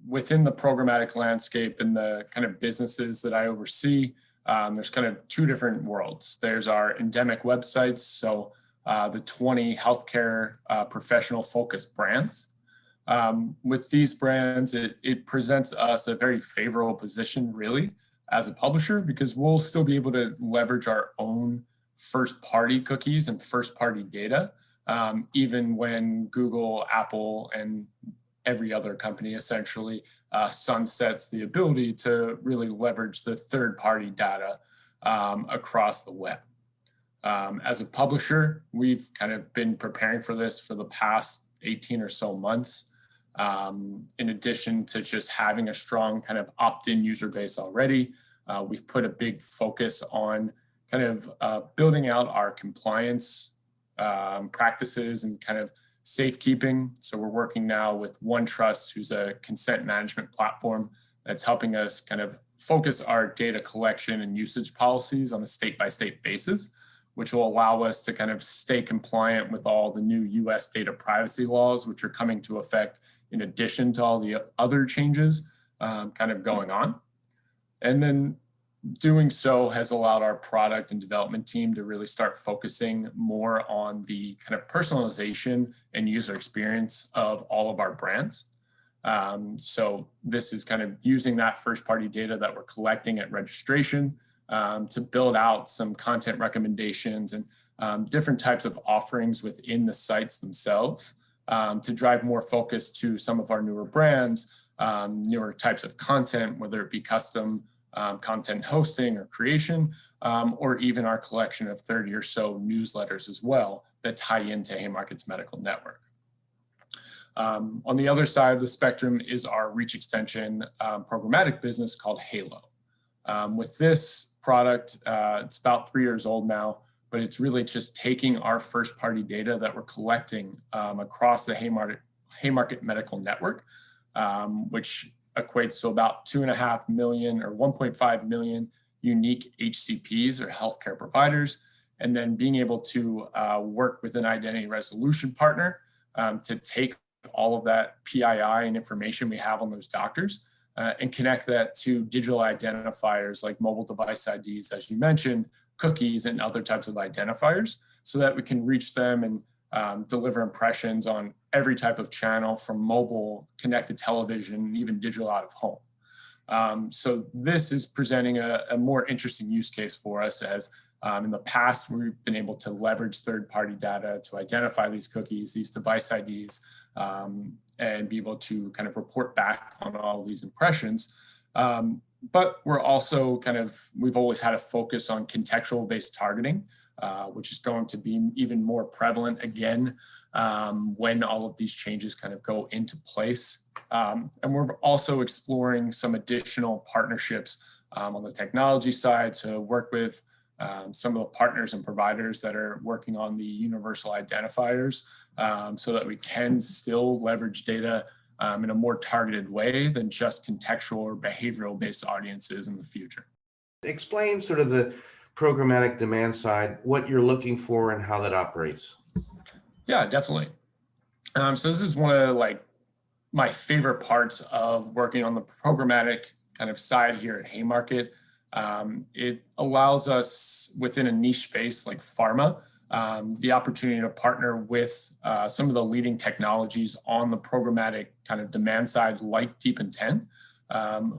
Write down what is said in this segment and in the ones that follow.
within the programmatic landscape and the kind of businesses that I oversee, there's kind of two different worlds. There's our endemic websites, so the 20 healthcare professional focused brands. With these brands, it presents us a very favorable position, really, as a publisher, because we'll still be able to leverage our own first-party cookies and first-party data, even when Google, Apple, and every other company essentially sunsets the ability to really leverage the third-party data across the web. As a publisher, we've kind of been preparing for this for the past 18 or so months. In addition to just having a strong kind of opt-in user base already, we've put a big focus on kind of building out our compliance practices and kind of safekeeping. So we're working now with OneTrust, who's a consent management platform that's helping us kind of focus our data collection and usage policies on a state-by-state basis, which will allow us to kind of stay compliant with all the new US data privacy laws, which are coming to effect in addition to all the other changes kind of going on. And then doing so has allowed our product and development team to really start focusing more on the kind of personalization and user experience of all of our brands. So this is kind of using that first-party data that we're collecting at registration to build out some content recommendations and different types of offerings within the sites themselves to drive more focus to some of our newer brands, newer types of content, whether it be custom content hosting or creation, or even our collection of 30 or so newsletters as well that tie into Haymarket's medical network. On the other side of the spectrum is our reach extension programmatic business called Halo. With this product, it's about 3 years old now, but it's really just taking our first party data that we're collecting across the Haymarket medical network, which equates to about 2.5 million or 1.5 million unique HCPs or healthcare providers, and then being able to work with an identity resolution partner to take all of that PII and information we have on those doctors and connect that to digital identifiers like mobile device IDs, as you mentioned, cookies and other types of identifiers, so that we can reach them and deliver impressions on every type of channel from mobile, connected television, even digital out of home. So this is presenting a more interesting use case for us, as in the past, we've been able to leverage third-party data to identify these cookies, these device IDs, and be able to kind of report back on all of these impressions. But we're also we've always had a focus on contextual-based targeting, which is going to be even more prevalent again when all of these changes kind of go into place. And we're also exploring some additional partnerships on the technology side to work with some of the partners and providers that are working on the universal identifiers so that we can still leverage data in a more targeted way than just contextual or behavioral based audiences in the future. Explain sort of the programmatic demand side, what you're looking for and how that operates. Yeah, definitely. So this is one of my favorite parts of working on the programmatic kind of side here at Haymarket. It allows us within a niche space like pharma, the opportunity to partner with some of the leading technologies on the programmatic kind of demand side, like Deep Intent,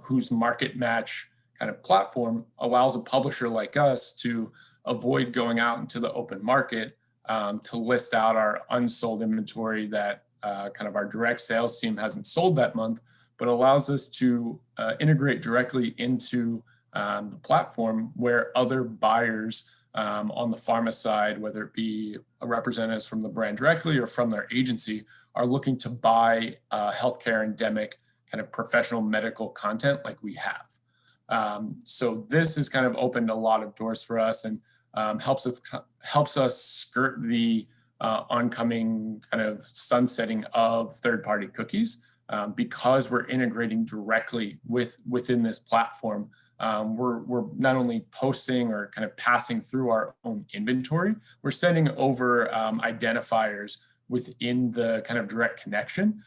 whose market match kind of platform allows a publisher like us to avoid going out into the open market to list out our unsold inventory that kind of our direct sales team hasn't sold that month, but allows us to integrate directly into the platform where other buyers on the pharma side, whether it be representatives from the brand directly or from their agency, are looking to buy healthcare endemic kind of professional medical content like we have. So this has kind of opened a lot of doors for us and helps us skirt the oncoming kind of sunsetting of third-party cookies because we're integrating directly within this platform. We're not only posting or kind of passing through our own inventory, we're sending over identifiers within the kind of direct connection,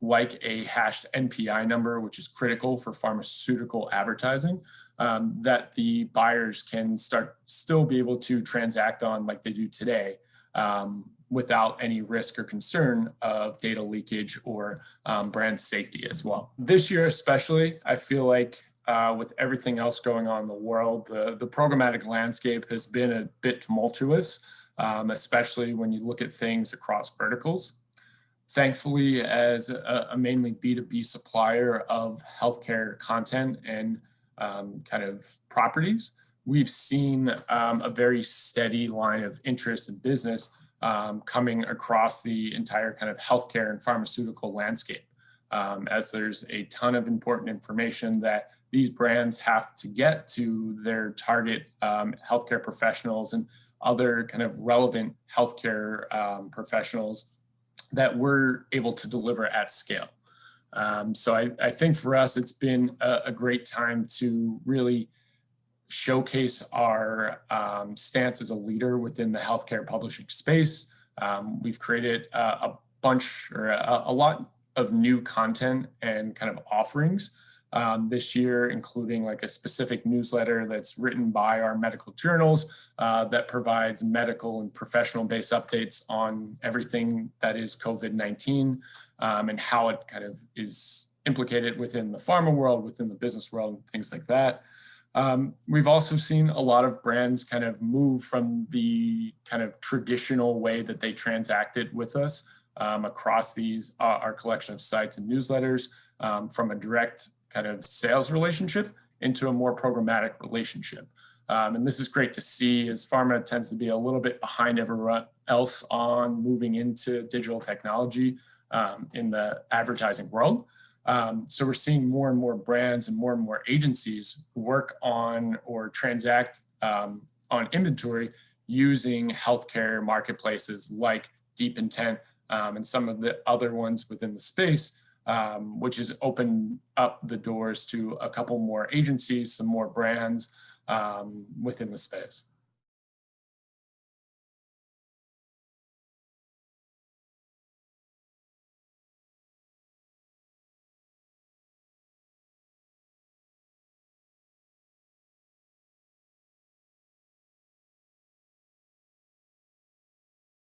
like a hashed NPI number, which is critical for pharmaceutical advertising, that the buyers can still be able to transact on like they do today, without any risk or concern of data leakage or brand safety as well. This year especially, I feel like with everything else going on in the world, the programmatic landscape has been a bit tumultuous, especially when you look at things across verticals. Thankfully, as a mainly B2B supplier of healthcare content and kind of properties, we've seen a very steady line of interest in business coming across the entire kind of healthcare and pharmaceutical landscape, as there's a ton of important information that these brands have to get to their target healthcare professionals and other kind of relevant healthcare professionals that we're able to deliver at scale. So I think for us, it's been a great time to really showcase our stance as a leader within the healthcare publishing space. We've created a bunch or a lot of new content and kind of offerings this year, including like a specific newsletter that's written by our medical journals that provides medical and professional based updates on everything that is COVID-19 and how it kind of is implicated within the pharma world, within the business world, and things like that. We've also seen a lot of brands kind of move from the kind of traditional way that they transacted with us across these, our collection of sites and newsletters, from a direct kind of sales relationship into a more programmatic relationship. And this is great to see, as pharma tends to be a little bit behind everyone else on moving into digital technology in the advertising world. So we're seeing more and more brands and more agencies work on or transact on inventory using healthcare marketplaces like Deep Intent and some of the other ones within the space, which has opened up the doors to a couple more agencies, some more brands within the space.